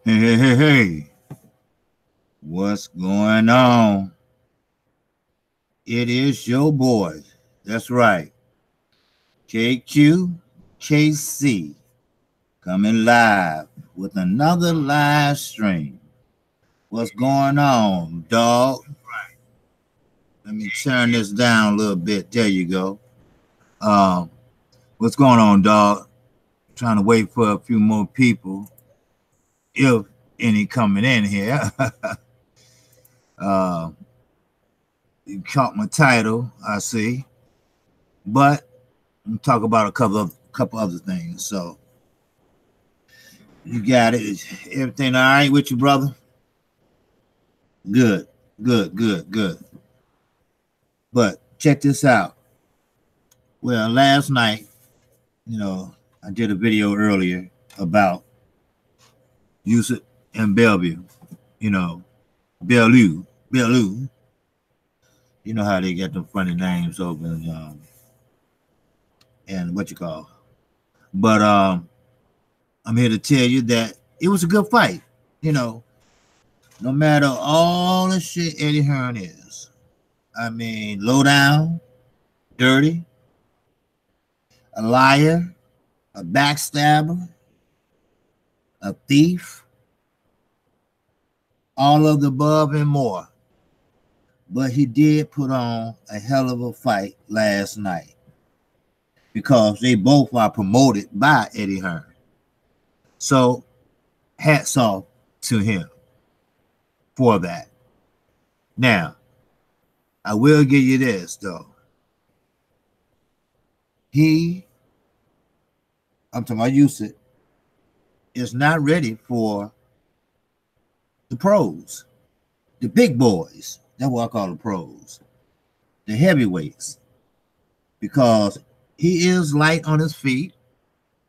Hey, hey, hey, hey. What's going on? It is your boy. That's right. KQKC coming live with another live stream. What's going on, dog? Let me turn this down a little bit. There you go. Um, what's going on, dog? Trying to wait for a few more people, if any coming in here. uh, you caught my title, I see. But I'm talk about a couple other things. So you got it. Everything all right with you, brother? Good, good. But check this out. Well, last night, I did a video earlier about Yusuf and Bellevue. You know, Bellevue. You know how they get them funny names over and what you call. But I'm here to tell you that it was a good fight. No matter all the shit Eddie Hearn is. I mean, low down, dirty, a liar, a backstabber, a thief, all of the above and more. But he did put on a hell of a fight last night because they both are promoted by Eddie Hearn. So, hats off to him for that. Now, I will give you this, though. I'm talking about Yusuf, is not ready for the pros, the big boys. That's what I call the pros, the heavyweights, because he is light on his feet.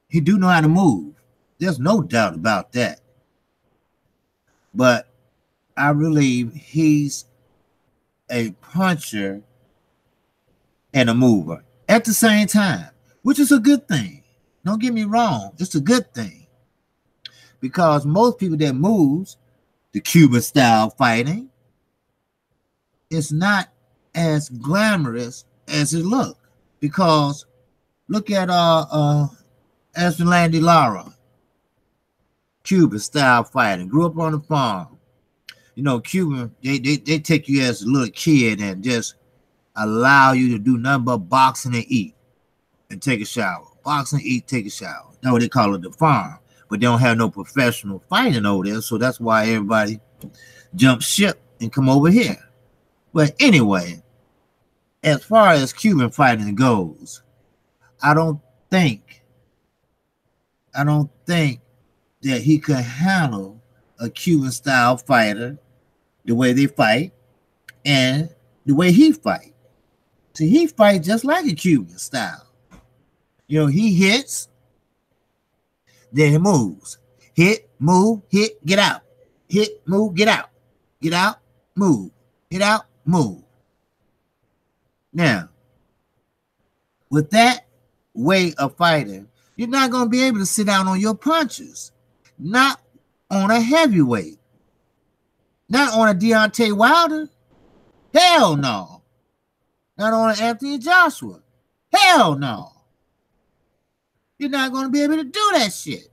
He do know how to move. There's no doubt about that. But I believe he's a puncher and a mover at the same time, which is a good thing. Don't get me wrong. It's a good thing because most people that moves the Cuban style fighting, it's not as glamorous as it looks. Because look at Landy Lara, Cuban style fighting, grew up on the farm. Cuban, they take you as a little kid and just allow you to do nothing but boxing and eat and take a shower. Boxing, eat, take a shower. That's what they call it, the farm. But they don't have no professional fighting over there, so that's why everybody jumps ship and come over here. But anyway, as far as Cuban fighting goes, I don't think that he could handle a Cuban style fighter the way they fight and the way he fight. See, he fight just like a Cuban style. He hits, then he moves. Hit, move, hit, get out. Hit, move, get out. Get out, move. Get out, move. Now, with that way of fighting, you're not going to be able to sit down on your punches. Not on a heavyweight. Not on a Deontay Wilder. Hell no. Not on an Anthony Joshua. Hell no. You're not going to be able to do that shit.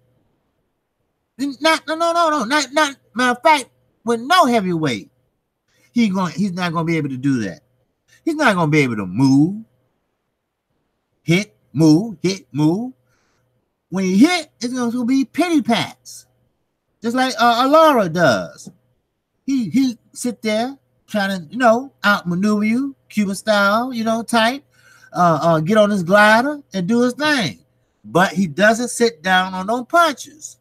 No. Not matter of fact, with no heavyweight, he's not going to be able to do that. He's not going to be able to move, hit, move. When he hit, it's going to be pity pats, just like Lara does. He sit there trying to outmaneuver you, Cuban style, type, get on his glider and do his thing. But he doesn't sit down on no punches.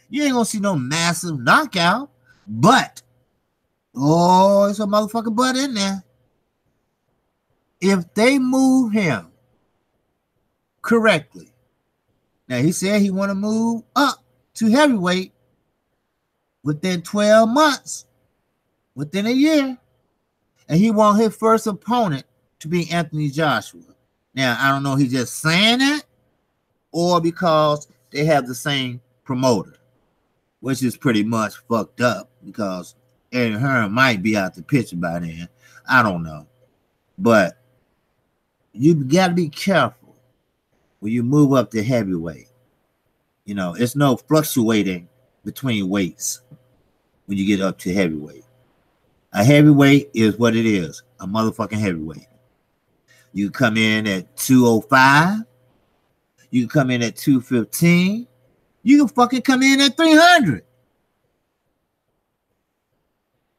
You ain't gonna see no massive knockout, but it's a motherfucking butt in there. If they move him correctly, now he said he want to move up to heavyweight within 12 months, within a year, and he want his first opponent to be Anthony Joshua. Now, I don't know if he's just saying that or because they have the same promoter. which is pretty much fucked up because Eddie Hearn might be out the picture by then. I don't know. But you got to be careful when you move up to heavyweight. You know, it's no fluctuating between weights when you get up to heavyweight. A heavyweight is what it is, a motherfucking heavyweight. You come in at 205. You can come in at 215. You can fucking come in at 300.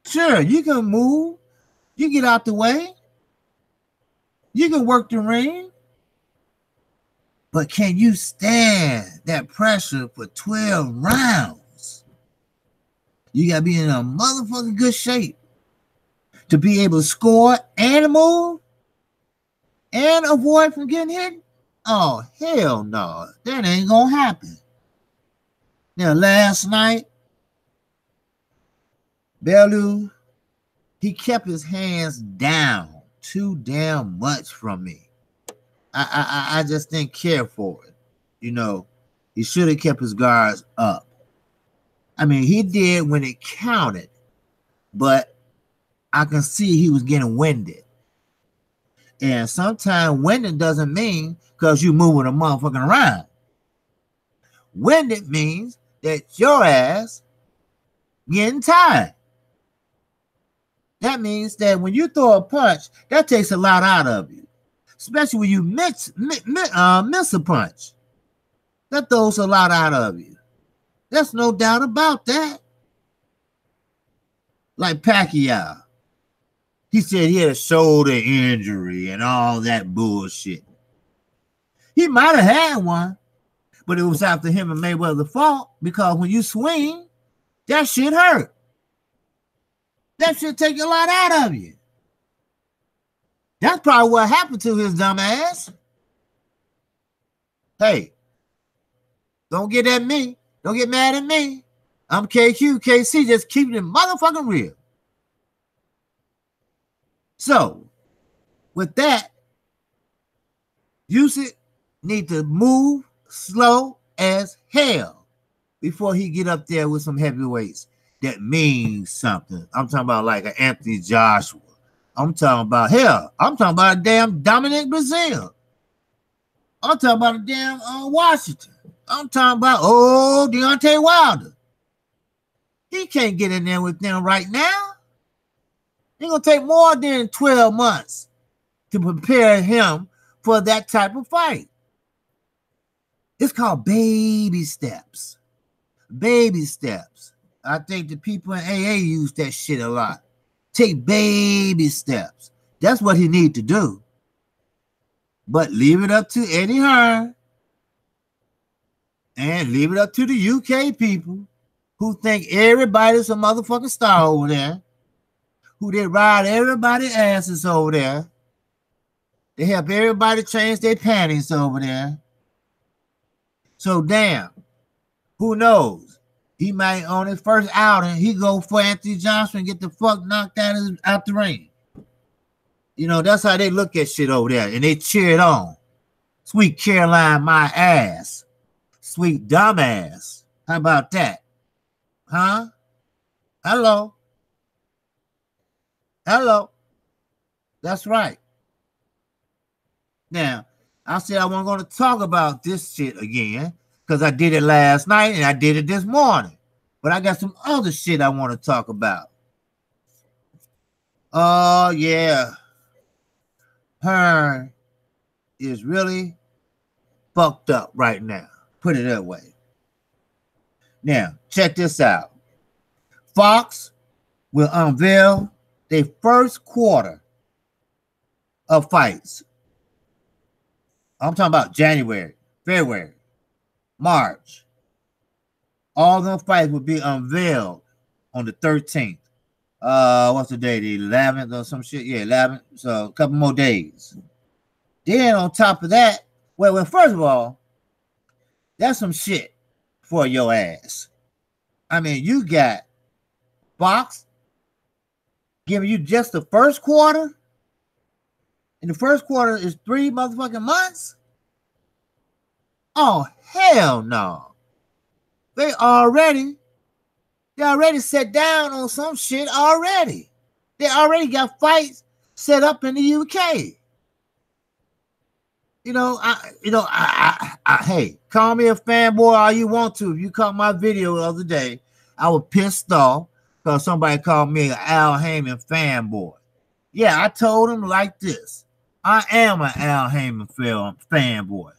Sure, you can move. You get out the way. You can work the ring. But can you stand that pressure for 12 rounds? You got to be in a motherfucking good shape to be able to score and move and avoid from getting hit. Oh, hell no. That ain't going to happen. Now, last night, Bellew, he kept his hands down too damn much from me. I just didn't care for it. You know, he should have kept his guards up. I mean, he did when it counted, but I can see he was getting winded. And sometimes winded doesn't mean because you moving a motherfucking around. Winded means that your ass getting tired. That means that when you throw a punch, that takes a lot out of you. Especially when you miss a punch. That throws a lot out of you. There's no doubt about that. Like Pacquiao. He said he had a shoulder injury and all that bullshit. He might have had one, but it was after him and Mayweather's fault because when you swing, that shit hurt. That shit take a lot out of you. That's probably what happened to his dumb ass. Hey, don't get at me. Don't get mad at me. I'm KQKC, just keeping it motherfucking real. So, with that, Usyk need to move slow as hell before he get up there with some heavyweights that means something. I'm talking about like an Anthony Joshua. I'm talking about hell. I'm talking about a damn Dominic Brazil. I'm talking about a damn Washington. I'm talking about Deontay Wilder. He can't get in there with them right now. It's gonna take more than 12 months to prepare him for that type of fight. It's called baby steps. Baby steps. I think the people in AA use that shit a lot. Take baby steps. That's what he need to do. But leave it up to Eddie Hearn and leave it up to the UK people who think everybody's a motherfucking star over there, who they ride everybody's asses over there. They help everybody change their panties over there. So damn, who knows? He might on his first outing, he go for Anthony Johnson and get the fuck knocked out the ring. You know, that's how they look at shit over there. And they cheer it on. Sweet Caroline, my ass. Sweet dumbass. How about that? Huh? Hello. Hello. That's right. Now, I said I wasn't going to talk about this shit again because I did it last night and I did it this morning. But I got some other shit I want to talk about. Oh, yeah. Hearn is really fucked up right now. Put it that way. Now, check this out. Fox will unveil their first quarter of fights. I'm talking about January, February, March. All those fights will be unveiled on the 13th. What's the day? The 11th or some shit? Yeah, 11th. So a couple more days. Then on top of that, well, first of all, that's some shit for your ass. I mean, you got Fox giving you just the first quarter, and the first quarter is 3 motherfucking months. Oh, hell no. They already They already set down on some shit already. They already got fights set up in the UK. Hey, call me a fanboy all you want to. If you caught my video the other day, I was pissed off because somebody called me an Al Haymon fanboy. Yeah, I told him like this. I am an Al Haymon fanboy.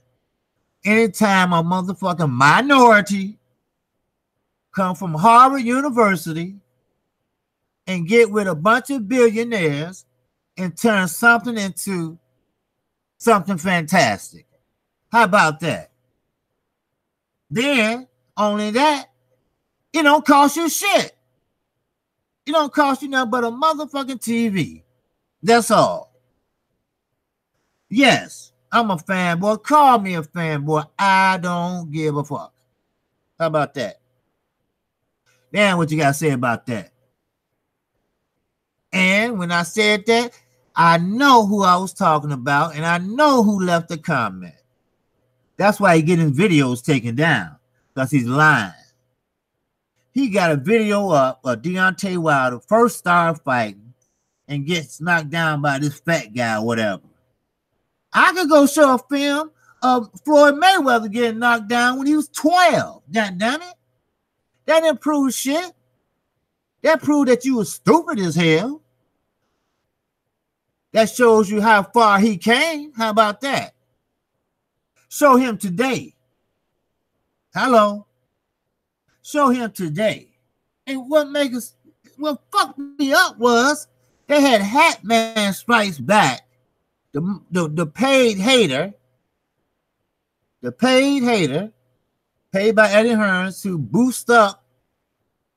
Anytime a motherfucking minority come from Harvard University and get with a bunch of billionaires and turn something into something fantastic. How about that? Then, only that, it don't cost you shit. It don't cost you nothing but a motherfucking TV. That's all. Yes, I'm a fanboy. Call me a fanboy. I don't give a fuck. How about that? Then what you got to say about that? And when I said that, I know who I was talking about, and I know who left the comment. That's why he's getting videos taken down, because he's lying. He got a video up of Deontay Wilder first started fighting and gets knocked down by this fat guy or whatever. I could go show a film of Floyd Mayweather getting knocked down when he was 12. God damn it. That didn't prove shit. That proved that you were stupid as hell. That shows you how far he came. How about that? Show him today. Hello. Show him today. And what fucked me up was they had Hatman Strikes Back, the paid hater, paid by Eddie Hearns to boost up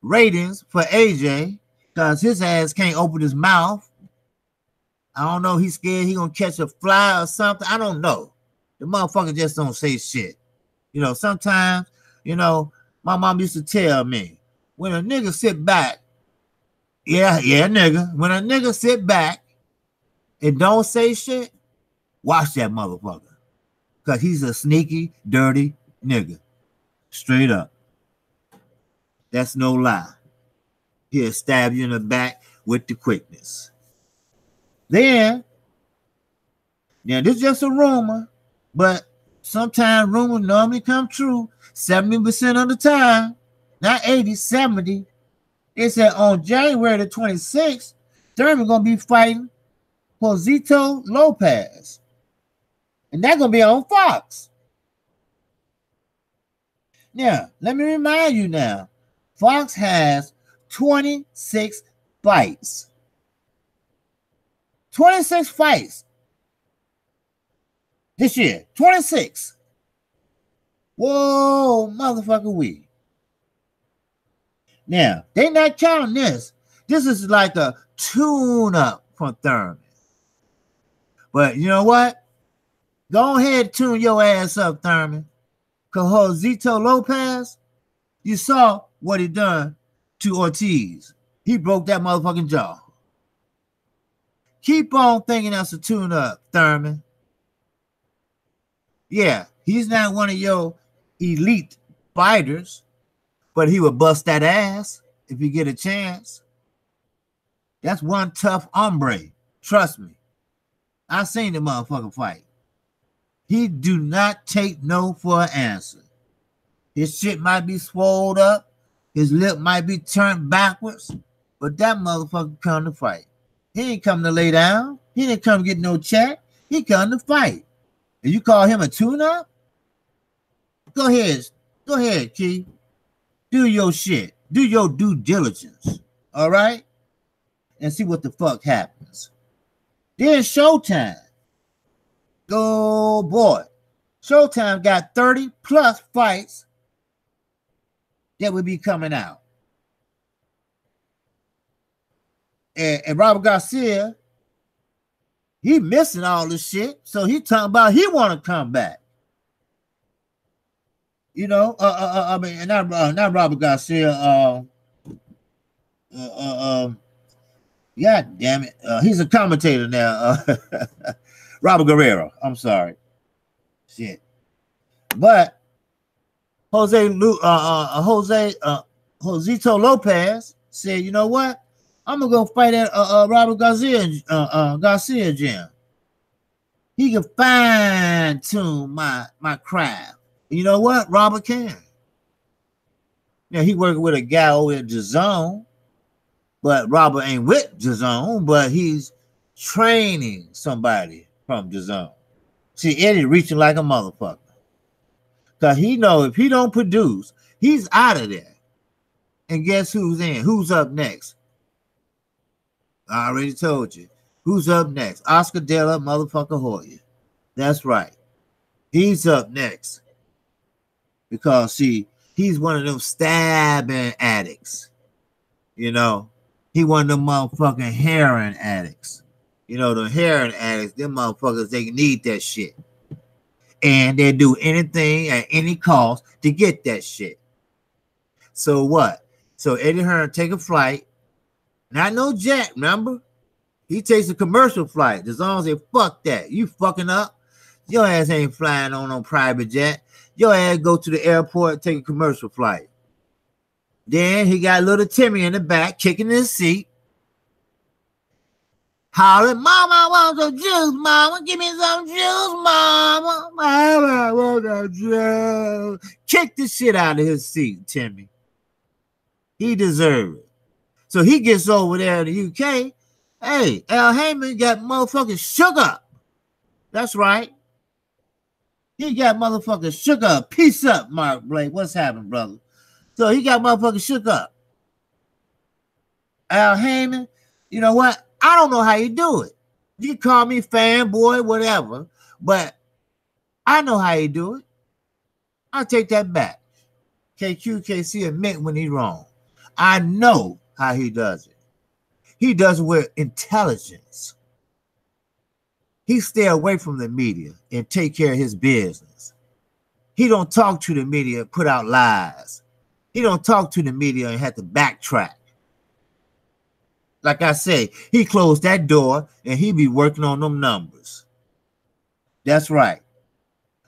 ratings for AJ because his ass can't open his mouth. I don't know. He's scared he gonna catch a fly or something. I don't know. The motherfucker just don't say shit. Sometimes, my mom used to tell me, when a nigga sit back, nigga. When a nigga sit back and don't say shit, watch that motherfucker. Because he's a sneaky, dirty nigga. Straight up. That's no lie. He'll stab you in the back with the quickness. Then, now this is just a rumor, but sometimes rumors normally come true 70% of the time, not 80, 70. They said on January the 26th, Thurman gonna be fighting Josito Lopez. And that's gonna be on Fox. Now, let me remind you now, Fox has 26 fights. 26 fights this year. 26. Whoa, motherfucker, we. Now, they not counting this. This is like a tune-up for Thurman. But you know what? Go ahead and tune your ass up, Thurman. Because Josito Lopez, you saw what he done to Ortiz. He broke that motherfucking jaw. Keep on thinking that's a tune-up, Thurman. Yeah, he's not one of your elite fighters, but he would bust that ass if he get a chance. That's one tough hombre. Trust me. I seen the motherfucker fight. He do not take no for an answer. His shit might be swelled up. His lip might be turned backwards, but that motherfucker come to fight. He ain't come to lay down. He didn't come to get no check. He come to fight. And you call him a tune-up? Go ahead, Keith. Do your shit. Do your due diligence. All right? And see what the fuck happens. Then Showtime. Oh, boy. Showtime got 30 plus fights that will be coming out. And Robert Garcia, he missing all this shit. So he talking about he want to come back. Not Robert Garcia. God damn it. He's a commentator now. Robert Guerrero. I'm sorry. Shit. But Jose Josito Lopez said, you know what? I'm gonna go fight at Robert Garcia gym. He can fine tune my craft. You know what? Robert can. Now he working with a guy over at DAZN, but Robert ain't with DAZN, but he's training somebody from DAZN. See, Eddie reaching like a motherfucker. Cause he know if he don't produce, he's out of there. And guess who's in? Who's up next? I already told you. Who's up next? Oscar De La motherfucker Hoya. That's right. He's up next. Because, see, he's one of them stabbing addicts. You know, he one of them motherfucking heroin addicts. You know, the heroin addicts, them motherfuckers, they need that shit. And they do anything at any cost to get that shit. So what? So Eddie Hearn take a flight. Not no jet, remember? He takes a commercial flight. As long as they fuck that. You fucking up. Your ass ain't flying on no private jet. Your ass go to the airport and take a commercial flight. Then he got little Timmy in the back kicking his seat. Hollering, Mama, I want some juice, Mama. Give me some juice, Mama. Mama, I want some juice. Kick the shit out of his seat, Timmy. He deserves it. So he gets over there in the UK. Hey, Al Haymon got motherfucking shook up. That's right. He got motherfucking shook up. Peace up, Mark Blake. What's happening, brother? So he got motherfucking shook up. Al Haymon, you know what? I don't know how you do it. You can call me fanboy, whatever, but I know how you do it. I'll take that back. KQKC admit when he's wrong. I know how he does it. He does it with intelligence. He stay away from the media and take care of his business. He don't talk to the media and put out lies. He don't talk to the media and have to backtrack. Like I say, he closed that door and he be working on them numbers. That's right.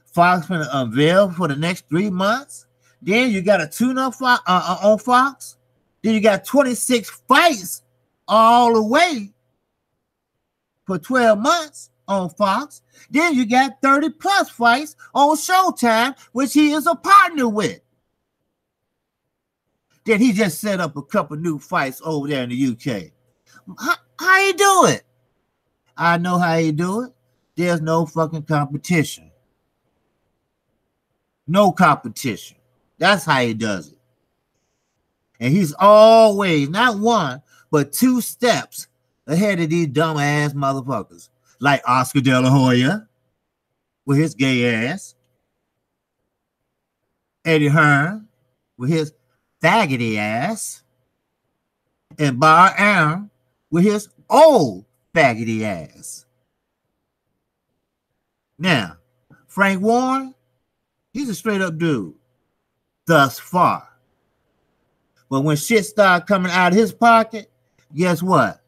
Fox gonna unveil for the next 3 months. Then you got a tune-up on Fox. Then you got 26 fights all the way for 12 months on Fox. Then you got 30 plus fights on Showtime, which he is a partner with. Then he just set up a couple new fights over there in the UK. How you do it? I know how you do it. There's no fucking competition. No competition. That's how he does it. And he's always not one, but 2 steps ahead of these dumb ass motherfuckers. Like Oscar De La Hoya with his gay ass. Eddie Hearn with his faggoty ass. And Bar Aaron with his old faggoty ass. Now, Frank Warren, he's a straight up dude. Thus far. But when shit start coming out of his pocket, guess what?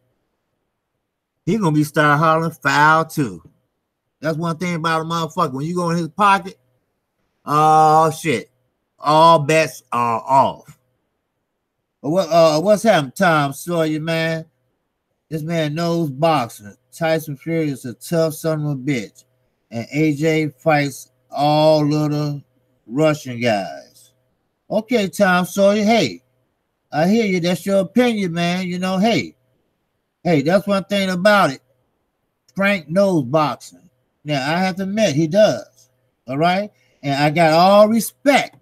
He gonna be start hollering foul too. That's one thing about a motherfucker. When you go in his pocket, oh shit, all bets are off. But what's happening, Tom Sawyer, man? This man knows boxing. Tyson Fury is a tough son of a bitch, and AJ fights all little Russian guys. Okay, Tom Sawyer, hey, I hear you. That's your opinion, man. You know, hey, that's one thing about it. Frank knows boxing. Now, I have to admit, he does. All right? And I got all respect.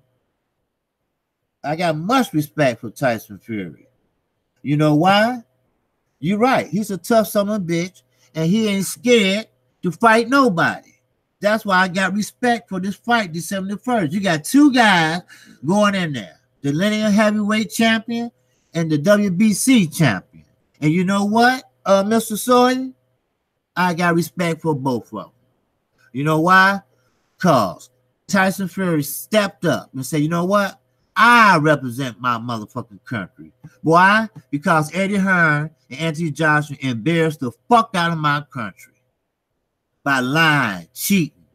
I got much respect for Tyson Fury. You know why? You're right. He's a tough son of a bitch, and he ain't scared to fight nobody. That's why I got respect for this fight December the 1st. You got 2 guys going in there. The linear heavyweight champion and the WBC champion. And you know what, Mr. Sawyer? I got respect for both of them. You know why? Because Tyson Fury stepped up and said, you know what? I represent my motherfucking country. Why? Because Eddie Hearn and Anthony Joshua embarrassed the fuck out of my country by lying, cheating,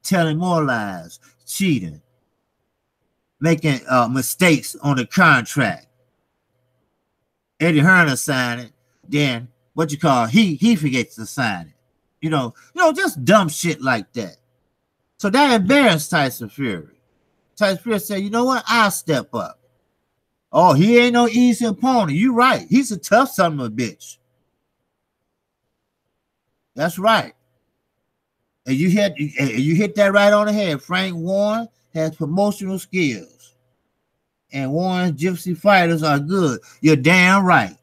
telling more lies, cheating. making mistakes on the contract. Eddie Hearn signed it. Then what you call he forgets to sign it. You know, just dumb shit like that. So that embarrassed Tyson Fury. Tyson Fury said, you know what? I'll step up. Oh, he ain't no easy opponent. You right. He's a tough son of a bitch. That's right. And you hit that right on the head. Frank Warren has promotional skills. And Warren's gypsy fighters are good. You're damn right.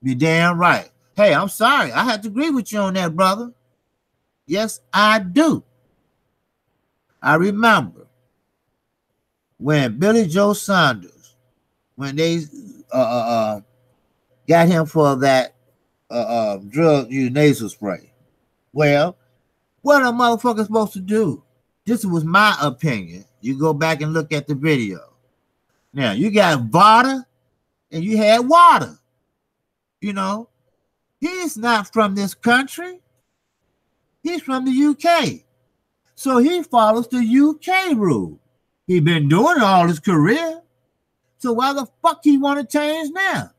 You're damn right. Hey, I'm sorry. I have to agree with you on that, brother. Yes, I do. I remember when Billy Joe Saunders, when they got him for that drug use nasal spray. Well, what are motherfuckers supposed to do? This was my opinion. You go back and look at the video. Now, you got water and you had water. You know, he's not from this country. He's from the UK. So he follows the UK rule. He's been doing it all his career. So why the fuck he want to change now?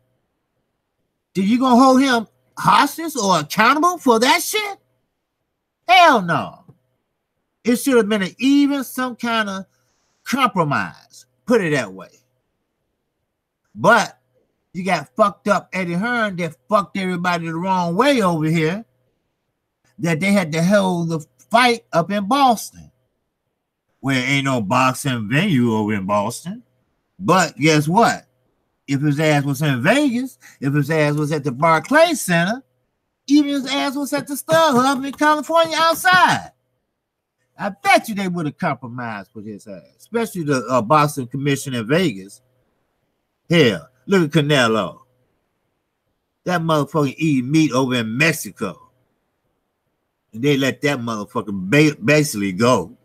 Did you gonna hold him hostage or accountable for that shit? Hell no. It should have been even some kind of compromise. Put it that way. But you got fucked up Eddie Hearn that fucked everybody the wrong way over here. That they had to hold the fight up in Boston. Where ain't no boxing venue over in Boston. But guess what? If his ass was in Vegas, if his ass was at the Barclays Center, even his ass was at the StubHub in California outside. I bet you they would have compromised with his ass, especially the boxing commission in Vegas. Hell, look at Canelo. That motherfucker eat meat over in Mexico. And they let that motherfucker basically go.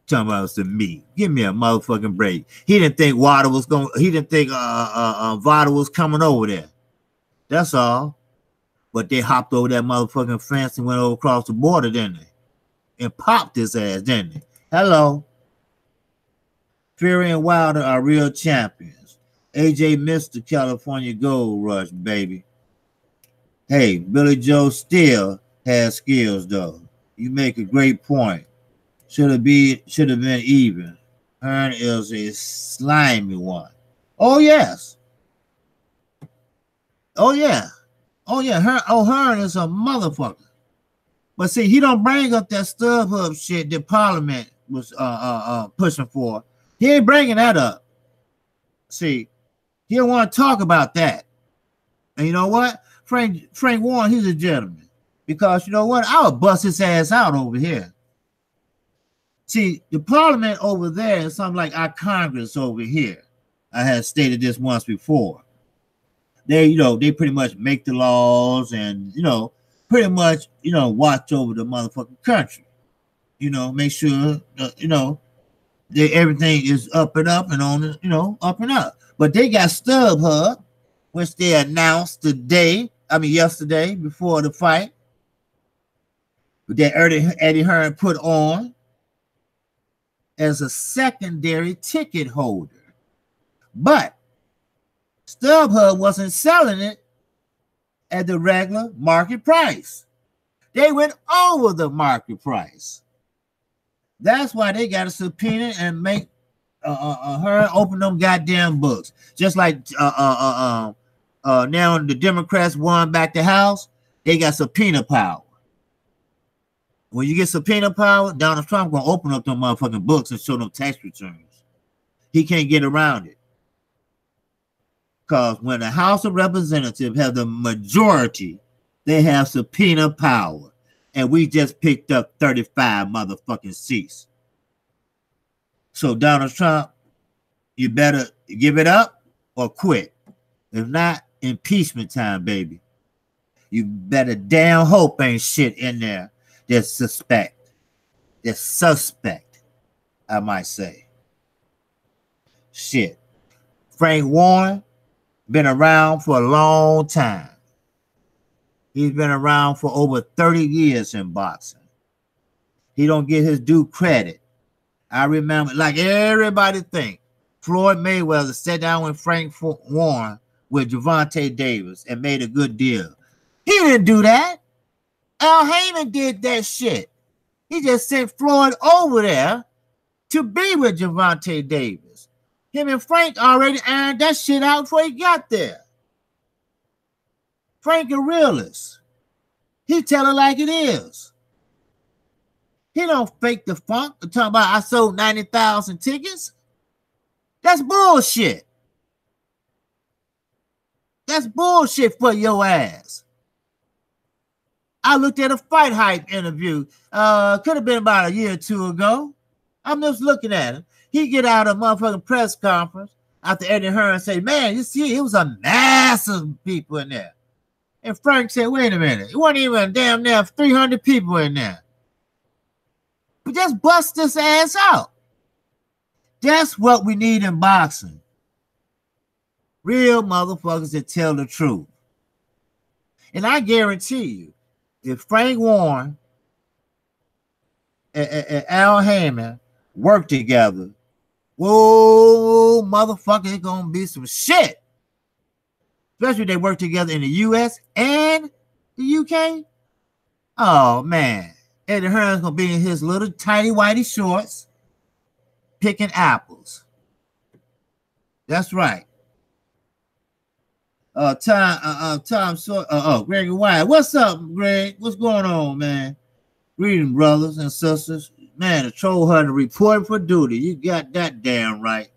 Talking about some meat. Give me a motherfucking break. He didn't think water was going. He didn't think water was coming over there. That's all. But they hopped over that motherfucking fence and went over across the border, didn't they? And popped his ass, didn't they? Hello. Fury and Wilder are real champions. AJ missed the California Gold Rush, baby. Hey, Billy Joe still has skills, though. You make a great point. Should have been even. Hearn is a slimy one. Oh yes. Oh yeah. Oh yeah. Hearn is a motherfucker. But see, he don't bring up that StubHub shit that Parliament was pushing for. He ain't bringing that up. See, he don't want to talk about that. And you know what? Frank Warren, he's a gentleman. Because you know what? I would bust his ass out over here. See, the Parliament over there is something like our Congress over here. I had stated this once before. They pretty much make the laws and, pretty much, watch over the motherfucking country. Make sure, everything is up and up and on, up and up. But they got StubHub, which they announced yesterday before the fight, that Eddie Hearn put on as a secondary ticket holder. But StubHub wasn't selling it at the regular market price. They went over the market price. That's why they got a subpoena and make her open them goddamn books. Just like now the Democrats won back the House, they got subpoena power. When you get subpoena power, Donald Trump gonna open up them motherfucking books and show them tax returns. He can't get around it. Because when the House of Representatives have the majority, they have subpoena power. And we just picked up 35 motherfucking seats. So Donald Trump, you better give it up or quit. If not, impeachment time, baby. You better damn hope ain't shit in there that's suspect, I might say. Shit. Frank Warren been around for a long time. He's been around for over 30 years in boxing. He don't get his due credit. I remember, like everybody think, Floyd Mayweather sat down with Frank Warren with Gervonta Davis and made a good deal. He didn't do that. Al Haymon did that shit. He just sent Floyd over there to be with Gervonta Davis. Him and Frank already ironed that shit out before he got there. Frank a realist. He tell it like it is. He don't fake the funk and talk about I sold 90,000 tickets. That's bullshit. That's bullshit for your ass. I looked at a Fight Hype interview. Could have been about a year or two ago. I'm just looking at him. He get out of a motherfucking press conference after Eddie Hearn say, man, you see, it was a mass of people in there. And Frank said, wait a minute. It wasn't even damn near 300 people in there. But just bust this ass out. That's what we need in boxing. Real motherfuckers that tell the truth. And I guarantee you, if Frank Warren and Al Haymon work together, whoa, motherfucker, it's gonna be some shit. Especially if they work together in the US and the UK. Oh man, Eddie Hearn's gonna be in his little tiny whitey shorts picking apples. That's right. Greg White. What's up, Greg? What's going on, man? Greetings, brothers and sisters. Man, the troll hunter reporting for duty. You got that damn right.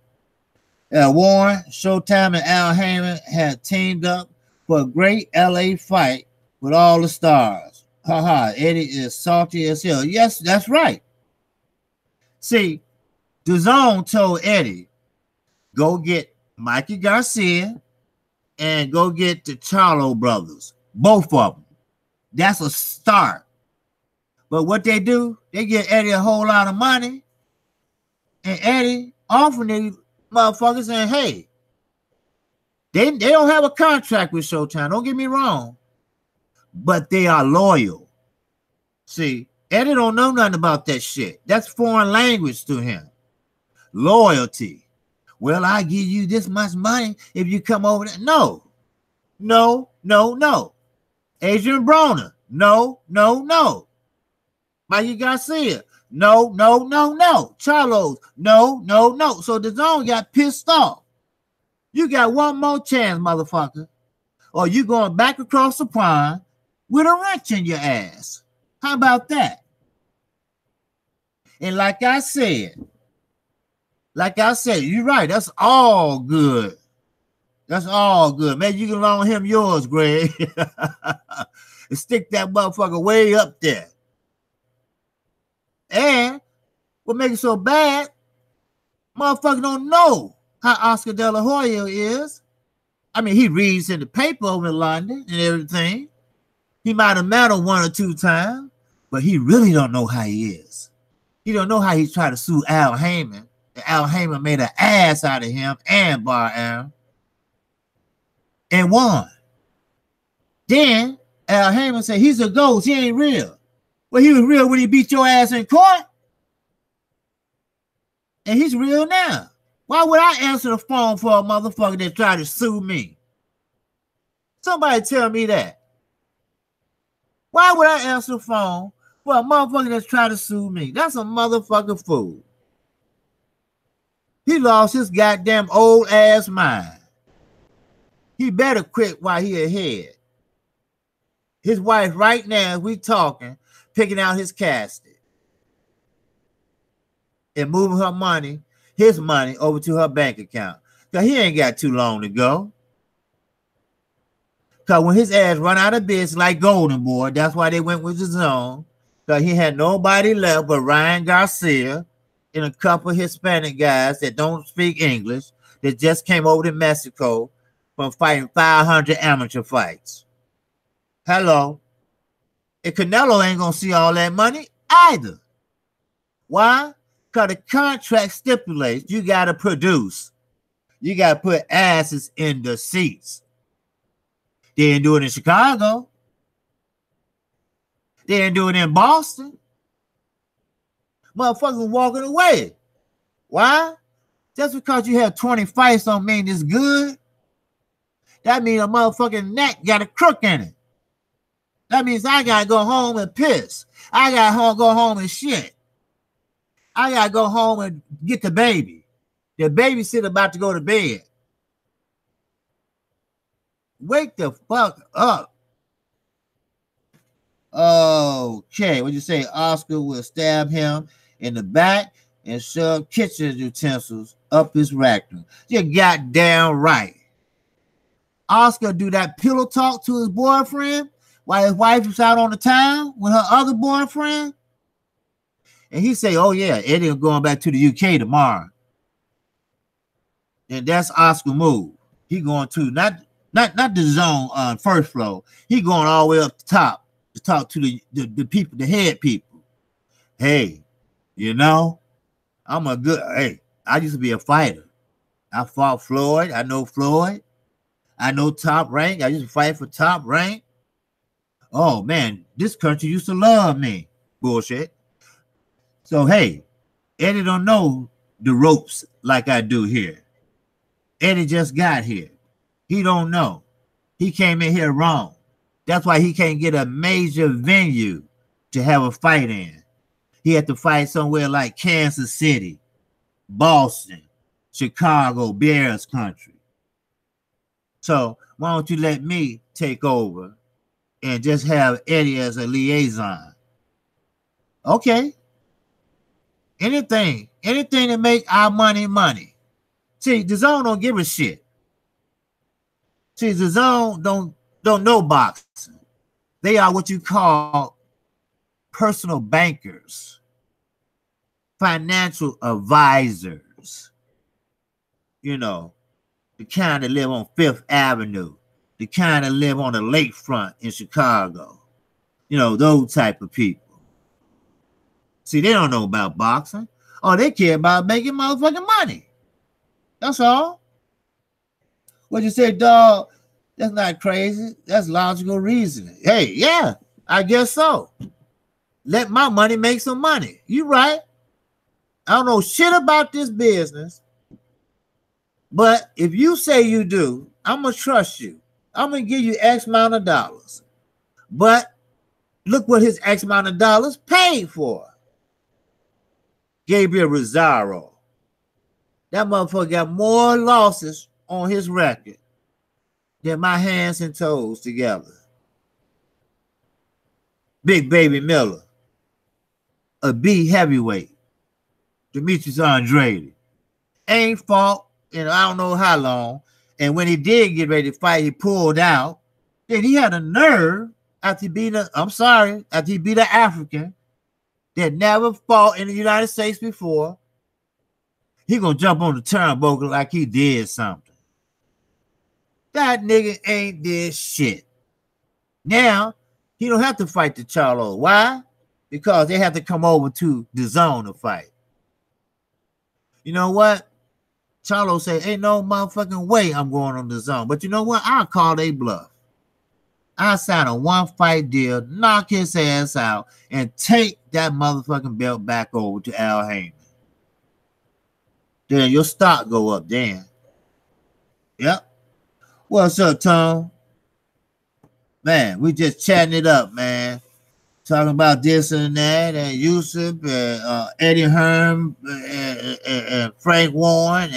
Warren, Showtime, and Al Haymon had teamed up for a great LA fight with all the stars. Haha, Eddie is salty as hell. Yes, that's right. See, DAZN told Eddie, go get Mikey Garcia and go get the Charlo brothers, both of them. That's a start. But what they do, they give Eddie a whole lot of money, and Eddie offering these motherfuckers saying, hey, they don't have a contract with Showtime, don't get me wrong, but they are loyal. See, Eddie don't know nothing about that shit. That's foreign language to him. Loyalty. Well, I give you this much money if you come over there. No. Adrian Broner. No. Mikey Garcia. No. Charlos. No. So DAZN got pissed off. You got one more chance, motherfucker. Or you going back across the pond with a wrench in your ass. How about that? And like I said, you're right. That's all good. That's all good. Maybe you can loan him yours, Greg. And stick that motherfucker way up there. And what makes it so bad, motherfucker don't know how Oscar De La Hoya is. I mean, he reads in the paper over in London and everything. He might have met him one or two times, but he really don't know how he is. He don't know how he's trying to sue Al Haymon. Al Haymon made an ass out of him and Bar Aaron and won. Then Al Haymon said he's a ghost, he ain't real. Well, he was real when he beat your ass in court. And he's real now. Why would I answer the phone for a motherfucker that tried to sue me? Somebody tell me that. Why would I answer the phone for a motherfucker that's trying to sue me? That's a motherfucking fool. He lost his goddamn old ass mind. He better quit while he ahead. His wife right now, as we talking, picking out his casket and moving her money, his money, over to her bank account. Because he ain't got too long to go. Because when his ass run out of business like Golden Boy, that's why they went with DAZN. Because he had nobody left but Ryan Garcia and a couple of Hispanic guys that don't speak English that just came over to Mexico from fighting 500 amateur fights. Hello. And Canelo ain't going to see all that money either. Why? Because the contract stipulates you got to produce. You got to put asses in the seats. They didn't do it in Chicago. They didn't do it in Boston. Motherfuckers walking away Why? Just because you have 20 fights don't mean it's good. That means a motherfucking neck got a crook in it. That means I gotta go home and piss. I gotta go home and shit. I gotta go home and get the baby. The babysitter about to go to bed. Wake the fuck up. Okay, what you say? Oscar will stab him in the back and shove kitchen utensils up his rectum. You goddamn right. Oscar do that pillow talk to his boyfriend while his wife was out on the town with her other boyfriend. And he say, oh yeah, Eddie going back to the UK tomorrow. And that's Oscar move. He going to not the zone on first floor. He going all the way up the top to talk to the people, the head people. Hey, you know, I used to be a fighter. I fought Floyd. I know Floyd. I know Top Rank. I used to fight for Top Rank. Oh man, this country used to love me. Bullshit. So hey, Eddie don't know the ropes like I do here. Eddie just got here. He don't know. He came in here wrong. That's why he can't get a major venue to have a fight in. He had to fight somewhere like Kansas City, Boston, Chicago, Bears country. So why don't you let me take over and just have Eddie as a liaison? Okay. Anything to make our money. See, the zone don't give a shit. See, the zone don't know boxing. They are what you call personal bankers, financial advisors. You know, the kind that live on Fifth Avenue, the kind that live on the lakefront in Chicago. You know, those type of people. See, they don't know about boxing. Oh, they care about making motherfucking money. That's all. What you say, dog? That's not crazy. That's logical reasoning. Hey, yeah, I guess so. Let my money make some money. You right. I don't know shit about this business. But if you say you do, I'm going to trust you. I'm going to give you X amount of dollars. But look what his X amount of dollars paid for. Gabriel Rosaro. That motherfucker got more losses on his record than my hands and toes together. Big Baby Miller. A B heavyweight. Demetrius Andrade. Ain't fought in I don't know how long. And when he did get ready to fight, he pulled out. Then he had a nerve after he beat an African that never fought in the United States before. He gonna jump on the turnbuckle like he did something. That nigga ain't did shit. Now, he don't have to fight the Charlo. Why? Because they have to come over to the zone to fight. You know what? Charlo said, ain't no motherfucking way I'm going on the zone. But you know what? I'll call they bluff. I'll sign a one-fight deal, knock his ass out, and take that motherfucking belt back over to Al Haymon. Then your stock go up then. Yep. What's up, Tom? Man, we just chatting it up, man. Talking about this and that, and Yusuf, and Eddie Hearn, and Frank Warren.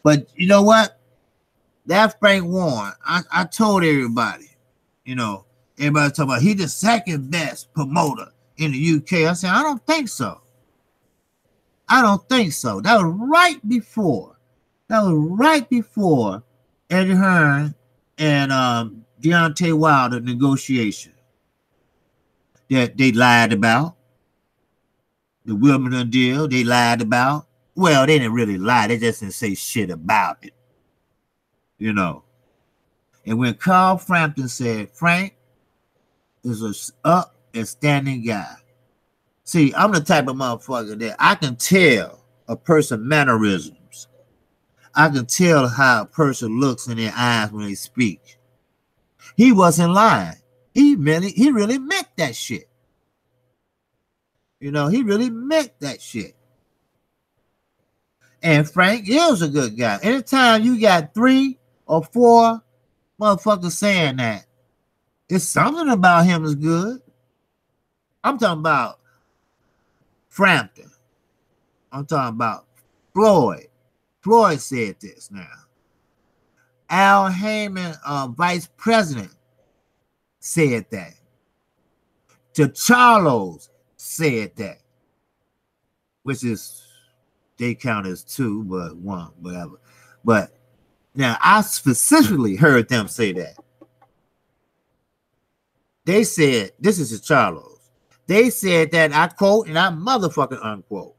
But you know what? That Frank Warren, I told everybody, you know, everybody talking about he the second best promoter in the UK. I said, I don't think so. I don't think so. That was right before Eddie Hearn and Deontay Wilder negotiation that they lied about. The Wimbledon deal, they lied about. Well, they didn't really lie. They just didn't say shit about it. You know. And when Carl Frampton said, Frank is a up and standing guy. See, I'm the type of motherfucker that I can tell a person's mannerisms. I can tell how a person looks in their eyes when they speak. He wasn't lying. He really meant that shit. You know, he really meant that shit. And Frank is a good guy. Anytime you got 3 or 4 motherfuckers saying that, it's something about him is good. I'm talking about Frampton. I'm talking about Floyd. Floyd said this now. Al Haymon, vice president, said that. Charlos said that. Which is, they count as 2, but 1, whatever. But now I specifically heard them say that. They said, this is the Charlos. They said that, I quote, and I motherfucking unquote.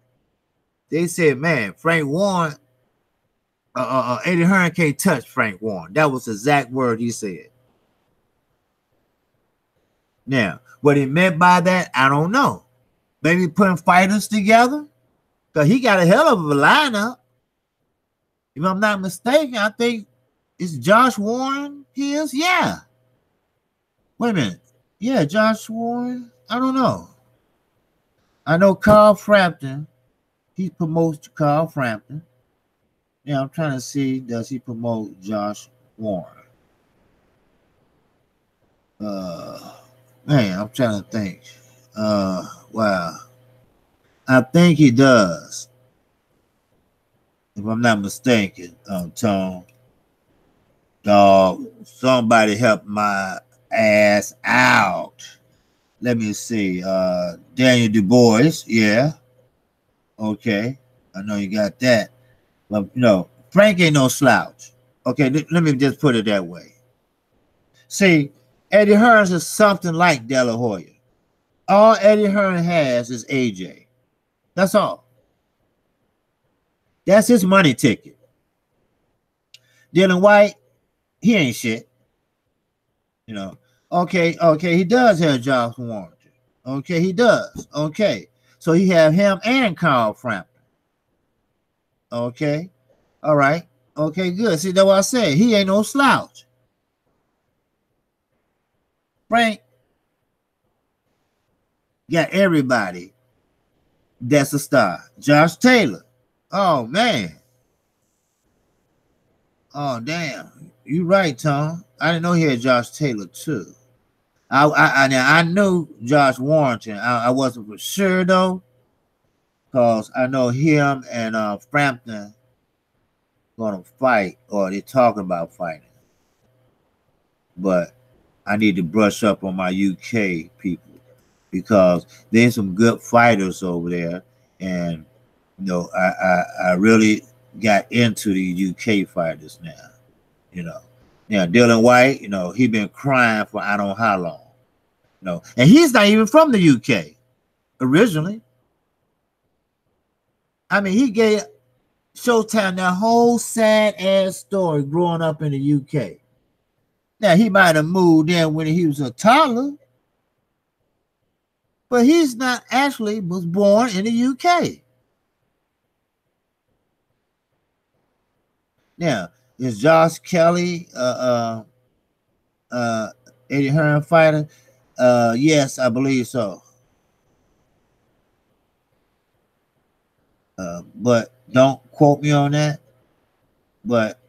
They said, man, Frank Warren, Eddie Hearn can't touch Frank Warren. That was the exact word he said. Now, what he meant by that, I don't know. Maybe putting fighters together? Because he got a hell of a lineup. If I'm not mistaken, I think it's Josh Warren his? Yeah. Wait a minute. Yeah, Josh Warren. I don't know. I know Carl Frampton. He promotes Carl Frampton. Yeah, I'm trying to see, does he promote Josh Warren? Man, I'm trying to think. Wow. I think he does. If I'm not mistaken, Tone. Dog, somebody help my ass out. Let me see. Daniel Du Bois, yeah. Okay. I know you got that. But, you know, Frank ain't no slouch. Okay, let me just put it that way. See, Eddie Hearn is something like De La Hoya. All Eddie Hearn has is AJ. That's all. That's his money ticket. Dylan White, he ain't shit. You know. Okay, he does have Josh Warren. Okay, he does. Okay. So he have him and Carl Frampton. Okay. All right. Okay, good. See, that's what I said. He ain't no slouch. Frank got everybody that's a star. Josh Taylor. Oh, man. Oh, damn. You right, Tom. I didn't know he had Josh Taylor, too. I knew Josh Warrington. I wasn't for sure, though, because I know him and Frampton going to fight, or they're talking about fighting. But I need to brush up on my UK people, because there's some good fighters over there, and you know, I really got into the UK fighters now. You know, now Dylan White, you know, he been crying for I don't know how long. You know, and he's not even from the UK originally. I mean, he gave Showtime that whole sad ass story growing up in the UK. Now he might have moved in when he was a toddler, but he's not actually was born in the UK. Now, is Josh Kelly Eddie Hearn fighter? Yes, I believe so. But don't quote me on that. But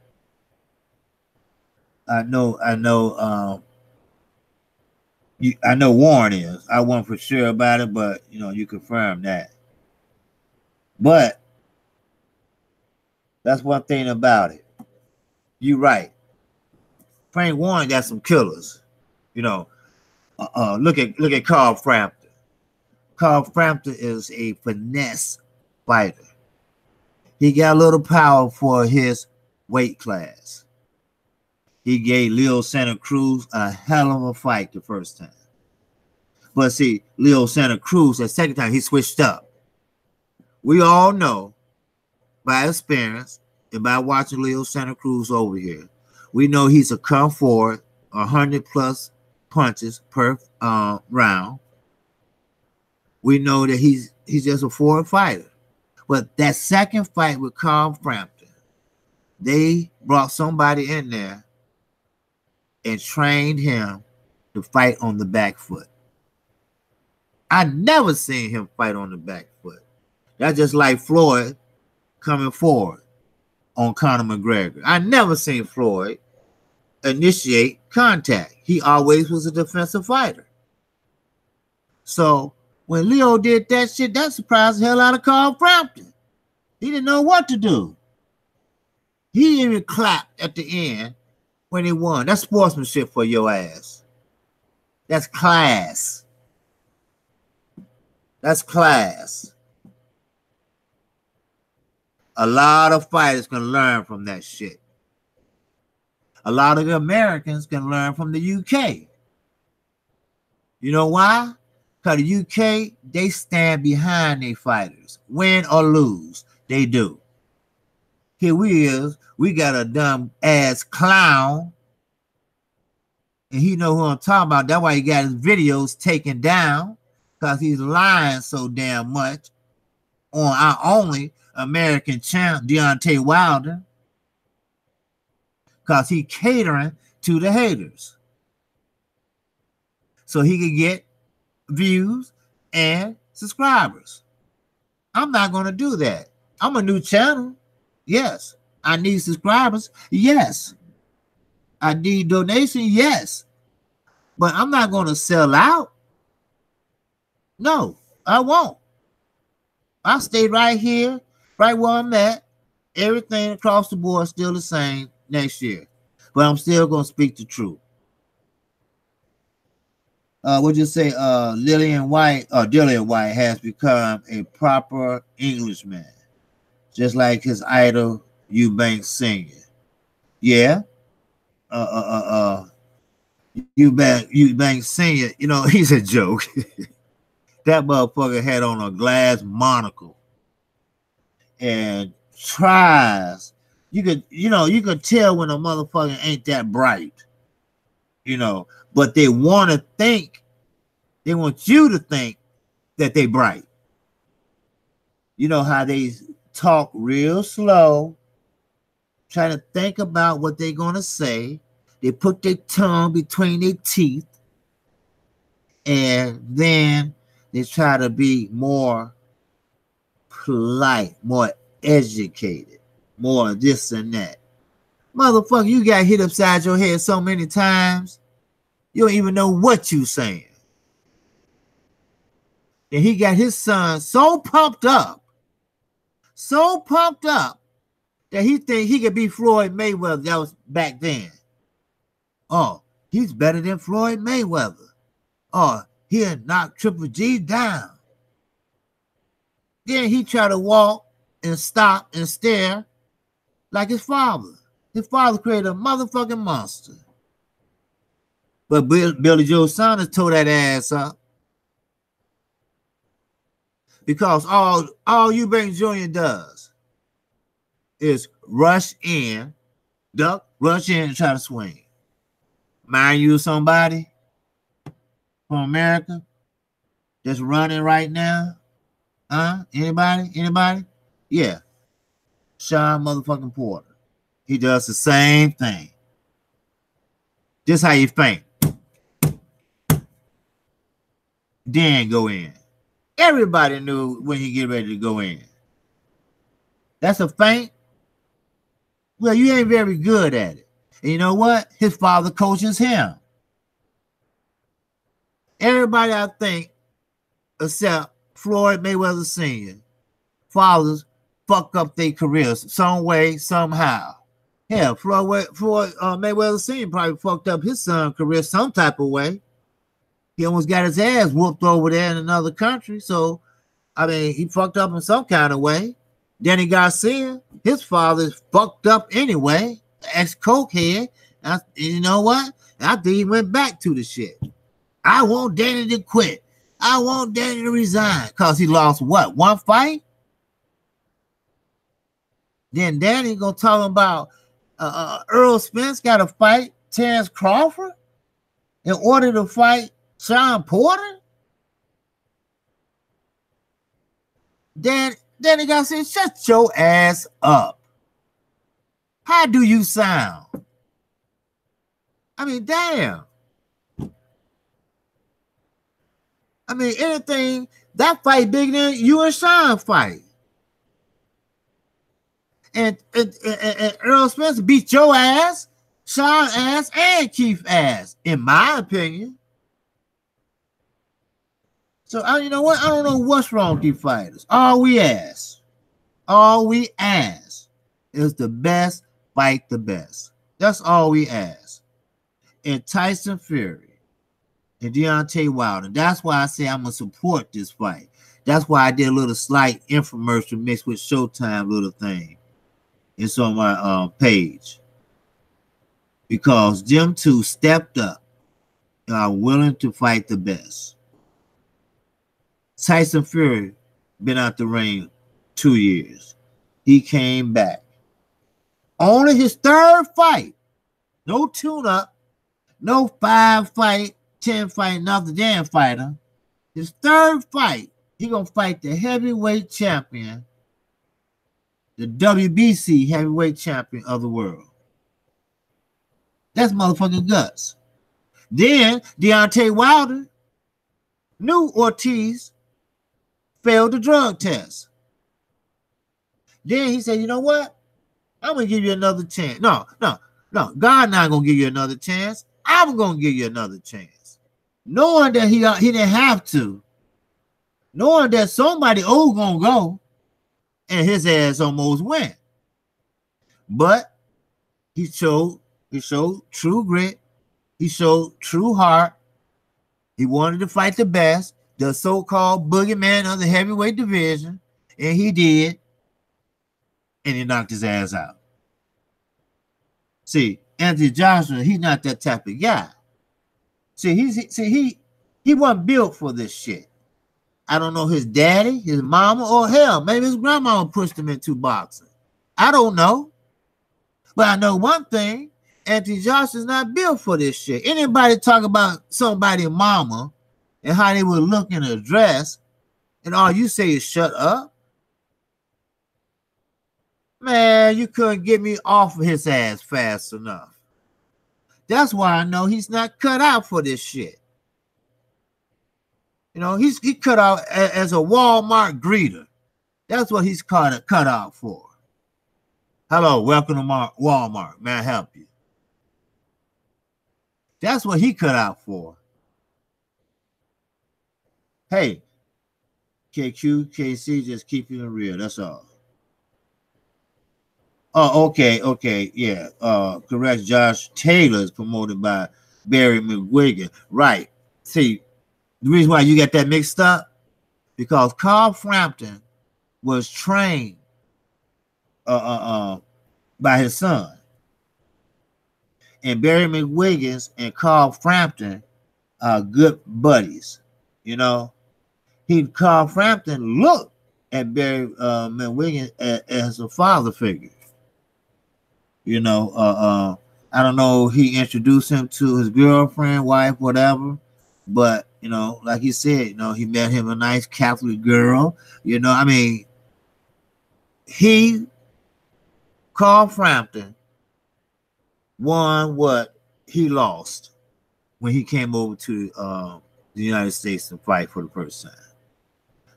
I know Warren is. I wasn't for sure about it, but you know, you confirmed that. But that's one thing about it. You're right. Frank Warren got some killers. You know, look at Carl Frampton. Carl Frampton is a finesse fighter. He got a little power for his weight class. He gave Leo Santa Cruz a hell of a fight the first time. But see, Leo Santa Cruz, the second time, he switched up. We all know by experience and by watching Leo Santa Cruz over here, we know he's a come forward, 100+ punches per round. We know that he's just a forward fighter. But that second fight with Carl Frampton, they brought somebody in there and trained him to fight on the back foot. I never seen him fight on the back foot. That's just like Floyd coming forward on Conor McGregor. I never seen Floyd initiate contact. He always was a defensive fighter. So when Leo did that shit, that surprised the hell out of Carl Frampton. He didn't know what to do. He even clapped at the end when he won. That's sportsmanship for your ass. That's class. That's class. A lot of fighters can learn from that shit. A lot of the Americans can learn from the UK. You know why? Because the UK, they stand behind their fighters. Win or lose, they do. Here we got a dumb ass clown. And he know who I'm talking about. That's why he got his videos taken down. Because he's lying so damn much on our only American champ, Deontay Wilder. Because he catering to the haters. So he can get views and subscribers. I'm not going to do that. I'm a new channel. Yes. I need subscribers. Yes. I need donation. Yes. But I'm not going to sell out. No, I won't. I'll stay right here, right where I'm at. Everything across the board still the same next year. But I'm still going to speak the truth. What'd you say? Dillian White has become a proper Englishman, just like his idol Eubanks Sr. Yeah. Eubanks Sr. You know, he's a joke. That motherfucker had on a glass monocle and tries. You could tell when a motherfucker ain't that bright, but they want you to think that they bright. You know how they talk real slow, trying to think about what they're going to say. They put their tongue between their teeth, and then they try to be more polite, more educated, more this and that. Motherfucker, you got hit upside your head so many times, you don't even know what you saying. And he got his son so pumped up that he think he could be Floyd Mayweather. That was back then. Oh, he's better than Floyd Mayweather. Oh, he'll knock Triple G down. Then he tried to walk and stop and stare like his father. His father created a motherfucking monster. But Billy Joe Saunders tore that ass up. Because all Eubanks Jr. does is rush in, duck, rush in, and try to swing. Mind you, somebody from America that's running right now? Anybody? Yeah. Sean motherfucking Porter. He does the same thing. Just how you faint. Then go in. Everybody knew when he get ready to go in. That's a feint. Well, you ain't very good at it. And you know what? His father coaches him. Everybody, I think, except Floyd Mayweather Sr., fathers fuck up their careers some way, somehow. Hell, Floyd Mayweather Sr. probably fucked up his son's career some type of way. He almost got his ass whooped over there in another country. So, I mean, he fucked up in some kind of way. Danny Garcia, his father's fucked up anyway. Ex-coke head. You know what? I think he went back to the shit. I want Danny to quit. I want Danny to resign. Because he lost what? One fight? Then Danny gonna talk about Earl Spence got to fight Terrence Crawford in order to fight Sean Porter? Then he got to say, shut your ass up. How do you sound? I mean, damn. I mean, anything, that fight bigger than you and Sean fight. And Earl Spencer beat your ass, Sean ass, and Keith ass, in my opinion. So you know what? I don't know what's wrong with these fighters. All we ask is the best fight the best. That's all we ask. And Tyson Fury and Deontay Wilder. That's why I say I'm gonna support this fight. That's why I did a little slight infomercial mixed with Showtime little thing. It's on my page. Because them two stepped up and are willing to fight the best. Tyson Fury been out the ring 2 years. He came back. Only his third fight. No tune-up. No 5 fight, 10 fight, another damn fighter. His third fight, he gonna fight the heavyweight champion, the WBC heavyweight champion of the world. That's motherfucking guts. Then Deontay Wilder knew Ortiz failed the drug test. Then he said, you know what? I'm going to give you another chance. No. God not going to give you another chance. I'm going to give you another chance. Knowing that he didn't have to. Knowing that somebody old going to go. And his ass almost went. But he showed true grit. He showed true heart. He wanted to fight the best, the so-called boogeyman of the heavyweight division, and he did, and he knocked his ass out. See, Anthony Joshua, he's not that type of guy. See, he wasn't built for this shit. I don't know his daddy, his mama, or hell, maybe his grandmama pushed him into boxing. I don't know. But I know one thing, Anthony Joshua's not built for this shit. Anybody talk about somebody's mama and how they would look in a dress, and all you say is shut up? Man, you couldn't get me off of his ass fast enough. That's why I know he's not cut out for this shit. You know, he cut out as a Walmart greeter. That's what he's cut out for. Hello, welcome to Walmart. May I help you? That's what he cut out for. Hey, KQKC, just keeping it real. That's all. Oh, okay, yeah. Correct. Josh Taylor is promoted by Barry McGuigan. Right. See, the reason why you got that mixed up, because Carl Frampton was trained by his son. And Barry McGuigan and Carl Frampton are good buddies. You know, Carl Frampton looked at Barry McGuigan as a father figure. You know, I don't know, he introduced him to his girlfriend, wife, whatever. But, you know, like he said, you know, he met him a nice Catholic girl. You know, I mean, Carl Frampton, won what he lost when he came over to the United States to fight for the first time.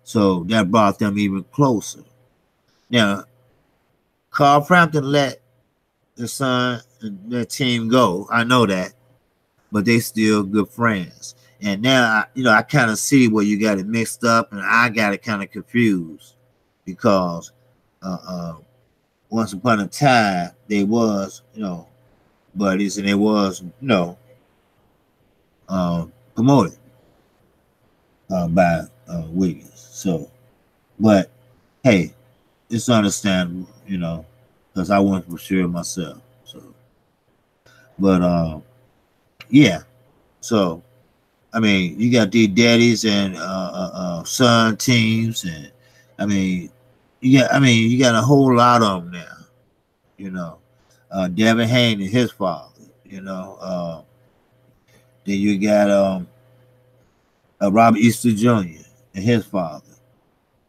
So that brought them even closer. Now, Carl Frampton let the son and their team go. I know that, but they still good friends. And now, I kind of see where you got it mixed up, and I got it kind of confused because once upon a time they was, buddies, and it was, promoted by Wiggins. So, but hey, it's understandable, because I wasn't for sure myself. So, but yeah. So, I mean, you got these daddies and son teams, and you got a whole lot of them now. Devin Haney, his father. Then you got Robert Easter Jr. and his father.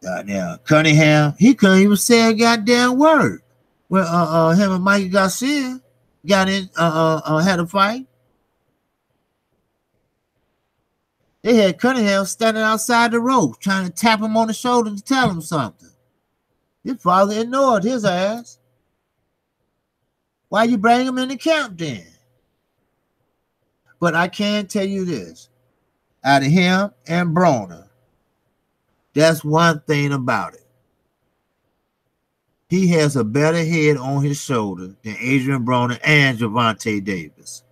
Now Cunningham, he couldn't even say a goddamn word. Well, him and Mikey Garcia got in, had a fight. They had Cunningham standing outside the rope, trying to tap him on the shoulder to tell him something. His father ignored his ass. Why you bring him in the camp then? But I can tell you this. Out of him and Broner, that's one thing about it. He has a better head on his shoulder than Adrian Broner and Gervonta Davis.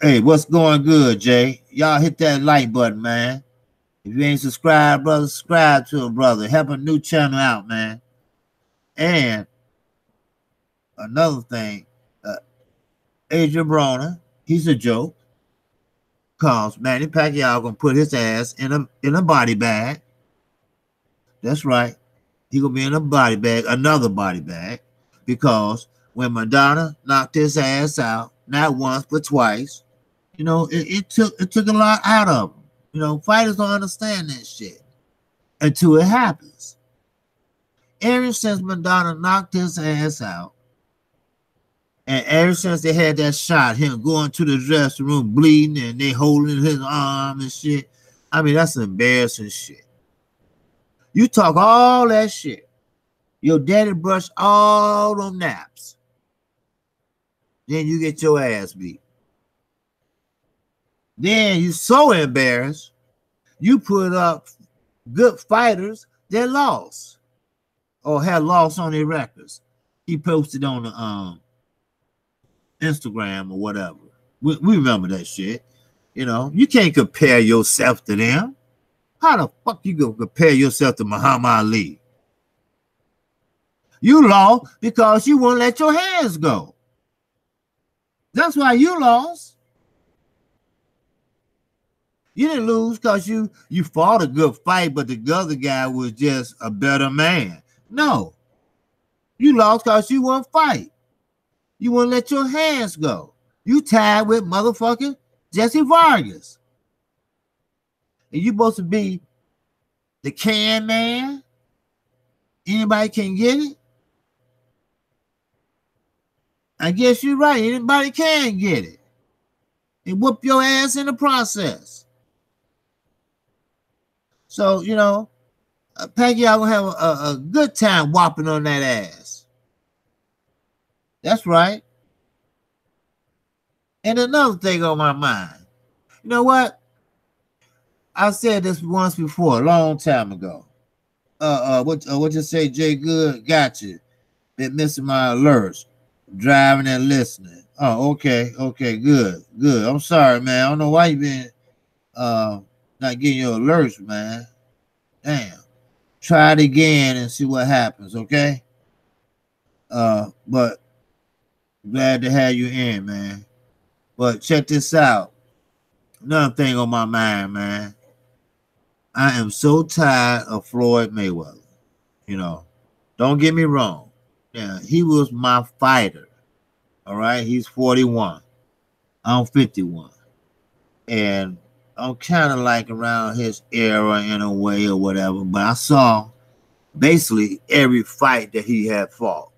Hey, what's going good, Jay? Y'all hit that like button, man. If you ain't subscribed, brother, subscribe to a brother. Help a new channel out, man. And another thing, Adrian Broner, he's a joke. Cause Manny Pacquiao gonna put his ass in a body bag. That's right. He gonna be in a body bag, another body bag, because when Madonna knocked his ass out, not once but twice, you know, it took a lot out of him. You know, fighters don't understand that shit until it happens. Ever since Madonna knocked his ass out, and ever since they had that shot, him going to the dressing room bleeding and they holding his arm and shit, I mean, that's embarrassing shit. You talk all that shit. Your daddy brushed all them naps. Then you get your ass beat. Then you so embarrassed, you put up good fighters that lost or had lost on their records. He posted on the Instagram or whatever. We remember that shit. You know, you can't compare yourself to them. How the fuck you gonna compare yourself to Muhammad Ali? You lost because you won't let your hands go. That's why you lost. You didn't lose because you fought a good fight, but the other guy was just a better man. No. You lost because you won't fight. You won't let your hands go. You tied with motherfucking Jesse Vargas. And you supposed to be the can man? Anybody can get it? I guess you're right. Anybody can get it. And whoop your ass in the process. So, you know, Pacquiao gonna have a good time whopping on that ass. That's right. And another thing on my mind. You know what? I said this once before, a long time ago. What you say, Jay Good? Got you. Been missing my alerts. Driving and listening. Oh, okay, good. I'm sorry, man. I don't know why you been not getting your alerts, man. Damn. Try it again and see what happens, okay? But glad to have you in, man. But check this out. Another thing on my mind, man. I am so tired of Floyd Mayweather. You know, don't get me wrong. Yeah, he was my fighter. All right, he's 41. I'm 51. And I'm kind of like around his era in a way or whatever. But I saw basically every fight that he had fought.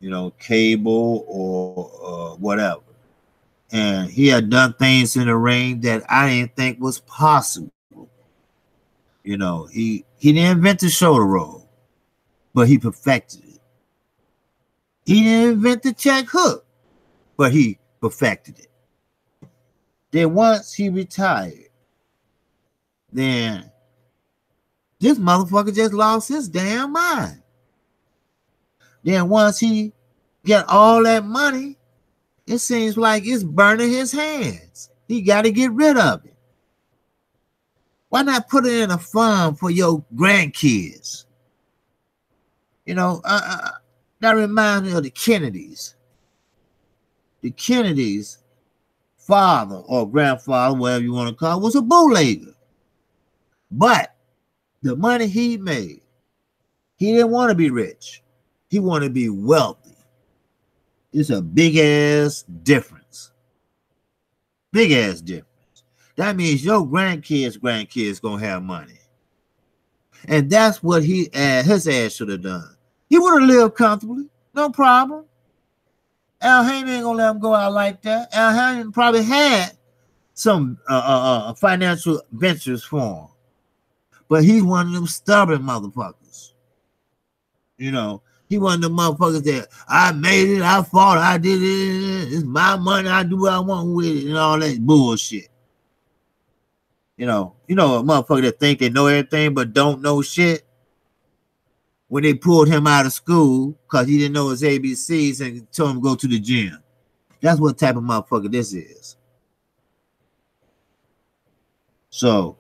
You know, cable or whatever. And he had done things in the ring that I didn't think was possible. You know, he didn't invent the shoulder roll, but he perfected it. He didn't invent the check hook, but he perfected it. Then once he retired, then this motherfucker just lost his damn mind. Then once he got all that money, it seems like it's burning his hands. He got to get rid of it. Why not put it in a fund for your grandkids? You know, that reminds me of the Kennedys. The Kennedys' father or grandfather, whatever you want to call it, was a bootlegger. But the money he made, he didn't want to be rich. He wanted to be wealthy. It's a big-ass difference. Big-ass difference. That means your grandkids gonna have money. And that's what his ass should have done. He would have lived comfortably. No problem. Al Haymon ain't gonna let him go out like that. Al Haymon probably had some financial ventures for him. But he's one of them stubborn motherfuckers. You know, He one of the motherfuckers that I made it, I fought, I did it, it's my money, I do what I want with it, and all that bullshit. You know a motherfucker that think they know everything but don't know shit. When they pulled him out of school because he didn't know his ABCs and told him to go to the gym. That's what type of motherfucker this is. So,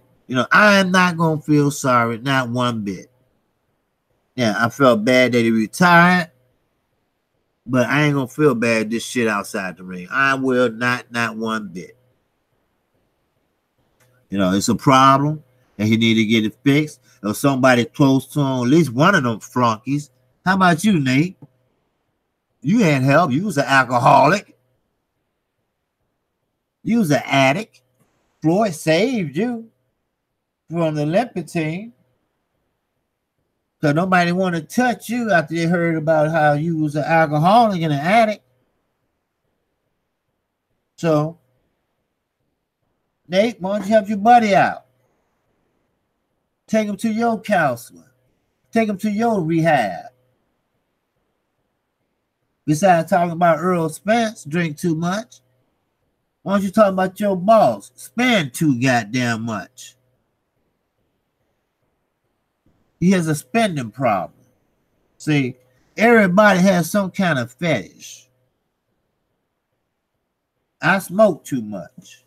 I am not going to feel sorry, not one bit. Yeah, I felt bad that he retired, but I ain't going to feel bad this shit outside the ring. I will not one bit. It's a problem, and he need to get it fixed. Or somebody close to him, at least one of them flunkies. How about you, Nate? You had help. You was an alcoholic. You was an addict. Floyd saved you from the Olympic team. Because nobody wanted to touch you after they heard about how you was an alcoholic and an addict. So, Nate, why don't you help your buddy out? Take him to your counselor. Take him to your rehab. Besides talking about Earl Spence, drink too much. Why don't you talk about your boss? Spend too goddamn much. He has a spending problem. See, everybody has some kind of fetish. I smoke too much.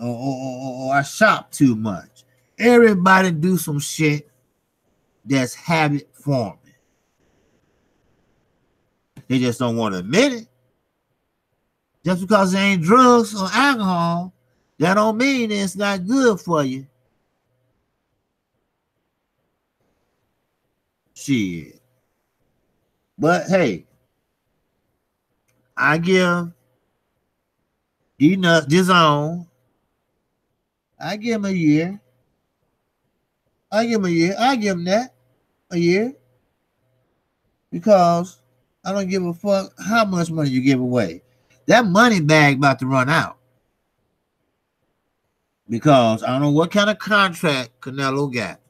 Or I shop too much. Everybody do some shit that's habit forming. They just don't want to admit it. Just because it ain't drugs or alcohol, that don't mean it's not good for you. Shit. But hey, I give this on. I give him a year. I give him that. A year. Because I don't give a fuck how much money you give away. That money bag about to run out. Because I don't know what kind of contract Canelo got.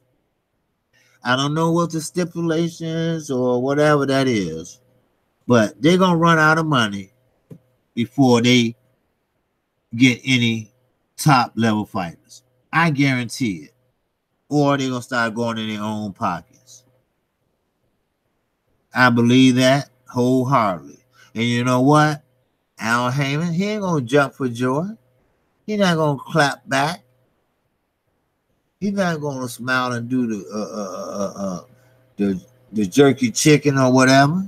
I don't know what the stipulations or whatever that is. But they're going to run out of money before they get any top level fighters. I guarantee it. Or they're going to start going in their own pockets. I believe that wholeheartedly. And you know what? Al Haymon, he ain't going to jump for joy. He's not going to clap back. He's not going to smile and do the jerky chicken or whatever.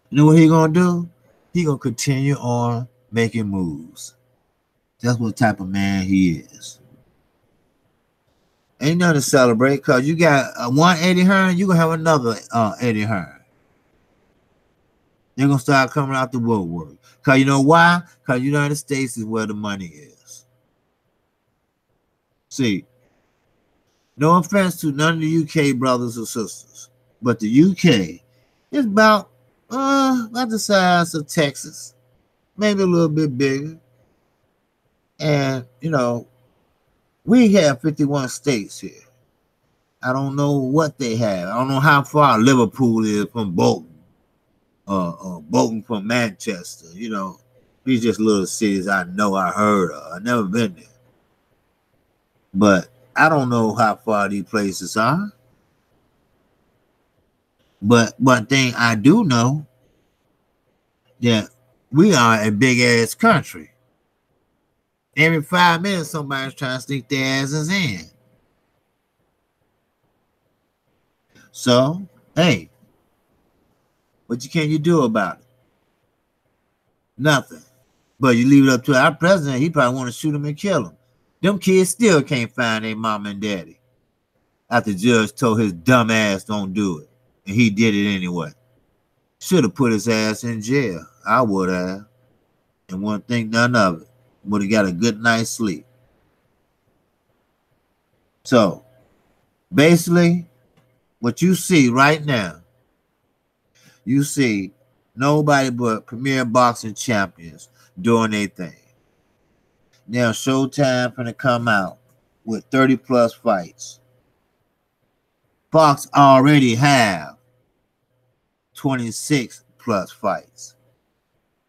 You know what he's going to do? He's going to continue on making moves. That's what type of man he is. Ain't nothing to celebrate because you got one Eddie Hearn, you're going to have another Eddie Hearn. They're going to start coming out the woodwork. Because you know why? Because the United States is where the money is. See, no offense to none of the UK brothers or sisters, but the UK is about the size of Texas, maybe a little bit bigger. And, we have 51 states here. I don't know what they have. I don't know how far Liverpool is from Bolton. Bolton from Manchester. These just little cities I know, I heard of. I've never been there. But I don't know how far these places are. But one thing I do know, that we are a big ass country. Every 5 minutes, somebody's trying to sneak their asses in. So, hey, what can you do about it? Nothing. But you leave it up to our president, he probably want to shoot him and kill him. Them kids still can't find their mom and daddy. After the judge told his dumb ass don't do it. And he did it anyway. Should have put his ass in jail. I would have. And wouldn't think none of it. Would have got a good night's sleep. So, basically, what you see right now, you see nobody but premier boxing champions doing their thing. Now, Showtime finna come out with 30 plus fights. Fox already have 26 plus fights,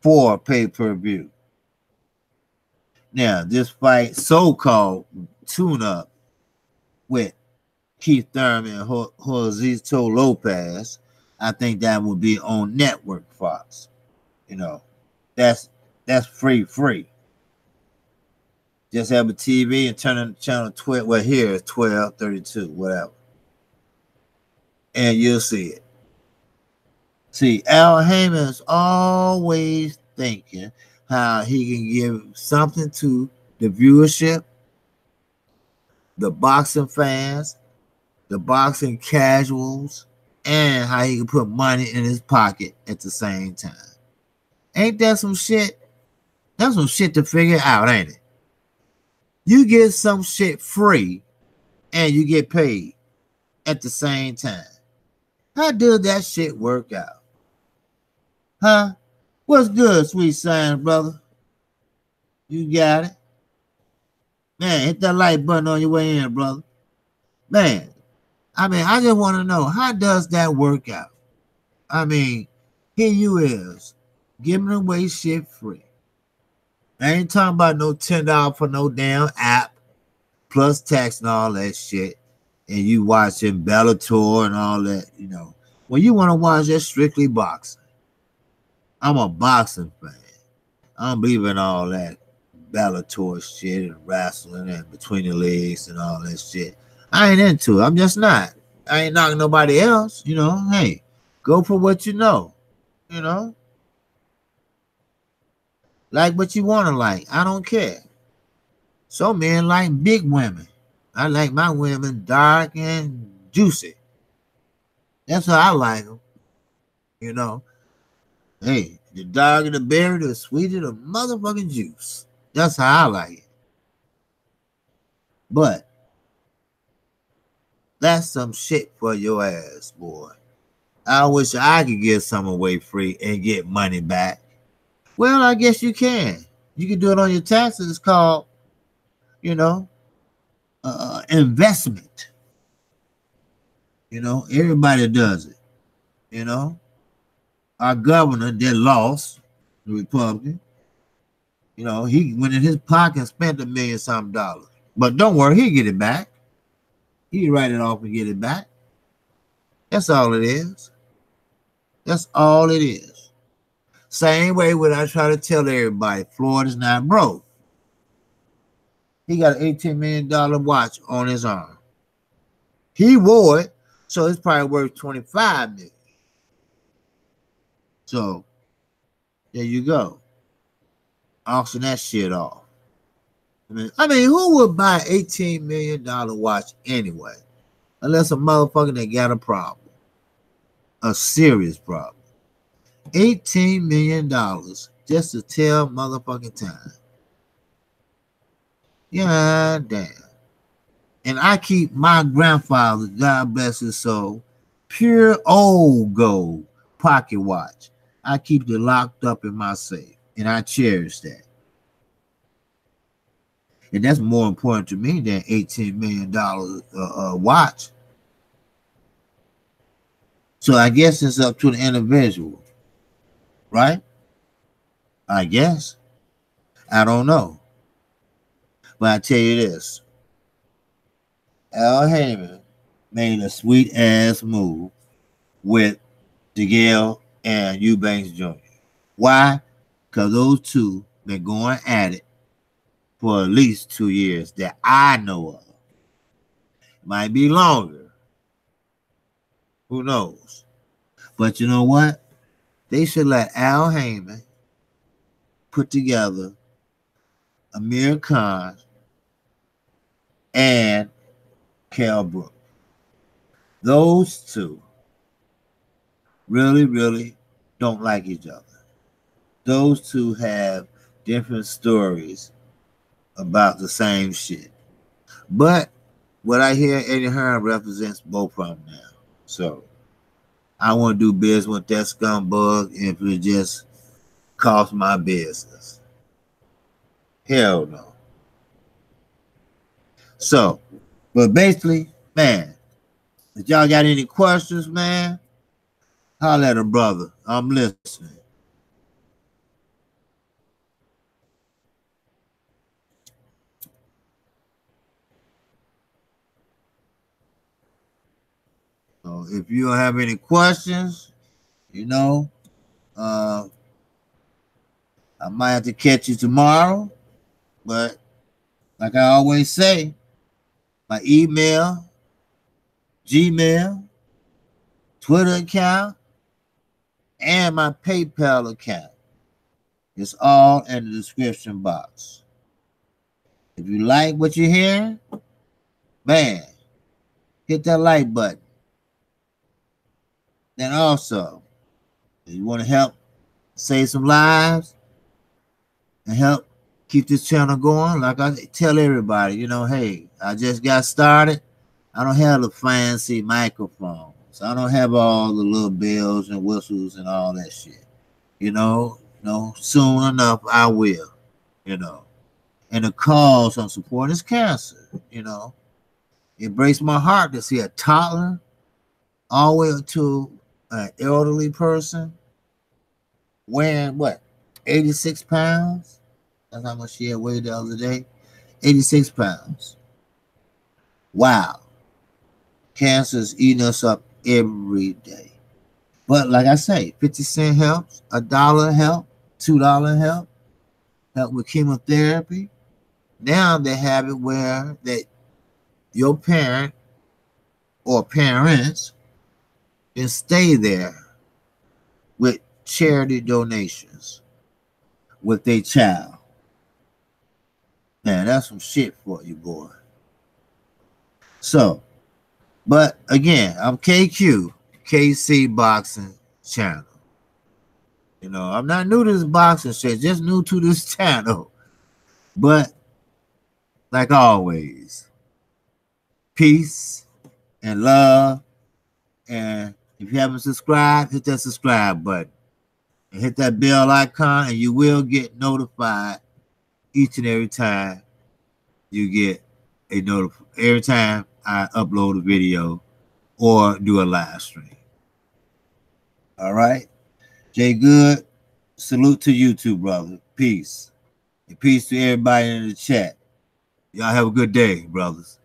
4 pay-per-view. Now, this fight, so-called tune-up with Keith Thurman and Josito Lopez, I think that would be on Network Fox. You know, that's free. Just have a TV and turn on channel 12. Well, here is 12, 32, whatever. And you'll see it. See, Al Haymon is always thinking how he can give something to the viewership, the boxing fans, the boxing casuals, and how he can put money in his pocket at the same time. Ain't that some shit? That's some shit to figure out, ain't it? You get some shit free and you get paid at the same time. How does that shit work out? Huh? What's good, sweet sign, brother? You got it? Man, hit that like button on your way in, brother. Man, I mean, I just want to know, how does that work out? I mean, here you is, giving away shit free. I ain't talking about no $10 for no damn app, plus tax and all that shit. And you watching Bellator and all that, you know. Well, you want to watch that strictly boxing. I'm a boxing fan. I don't believe in all that Bellator shit and wrestling and between the legs and all that shit. I ain't into it. I'm just not. I ain't knocking nobody else, you know. Hey, go for what you know, you know. Like what you want to like. I don't care. Some men like big women. I like my women dark and juicy. That's how I like them. You know. Hey, the darker the berry, the sweeter the motherfucking juice. That's how I like it. But that's some shit for your ass, boy. I wish I could give some away free and get money back. Well, I guess you can. You can do it on your taxes. It's called, you know, investment. You know, everybody does it. You know, our governor that lost, the Republican, you know, he went in his pocket and spent $1 million something. But don't worry, he'll get it back. He'll write it off and get it back. That's all it is. That's all it is. Same way when I try to tell everybody, Florida's not broke. He got an $18 million watch on his arm. He wore it, so it's probably worth $25 million. So there you go. Auction that shit off. I mean, who would buy an $18 million watch anyway? Unless a motherfucker that got a problem. A serious problem. $18 million just to tell motherfucking time. Yeah, damn. And I keep my grandfather, God bless his soul, pure old gold pocket watch. I keep it locked up in my safe, and I cherish that. And that's more important to me than $18 million watch. So I guess it's up to the individual, right? I guess. I don't know. But I tell you this. Al Haymon made a sweet ass move with DeGale and Eubanks Jr. Why? Because those two been going at it for at least 2 years that I know of. Might be longer. Who knows? But you know what? They should let Al Haymon put together Amir Khan and Kell Brook. Those two really, really don't like each other. Those two have different stories about the same shit. But what I hear, Eddie Hearn represents both of them now. So I want to do business with that scumbag if it just cost my business. Hell no. So, but basically, man, if y'all got any questions, man, Holler at a brother. I'm listening. So if you don't have any questions, you know, I might have to catch you tomorrow. But like I always say, my email, Gmail, Twitter account, and my PayPal account is all in the description box. If you like what you're hearing, man, hit that like button. Then also, if you want to help save some lives and help keep this channel going, like I tell everybody, you know, hey, I just got started. I don't have the fancy microphones. I don't have all the little bells and whistles and all that shit. You know, soon enough I will, you know. And the cause I'm supporting is cancer, you know. It breaks my heart to see a toddler all the way to an elderly person weighing what, 86 pounds? That's how much she had weighed the other day. 86 pounds. Wow. Cancer is eating us up every day. But like I say, 50 cents helps, $1 help, $2 help with chemotherapy. Now they have it where that your parent or parents can stay there with charity donations with their child. Man, that's some shit for you, boy. So, but again, I'm KQKC Boxing Channel. You know, I'm not new to this boxing shit, just new to this channel. But like always, peace and love. And if you haven't subscribed, hit that subscribe button and hit that bell icon, and you will get notified each and every time you get a every time I upload a video or do a live stream. All right. Jay Good, salute to you too, brother. Peace. And peace to everybody in the chat. Y'all have a good day, brothers.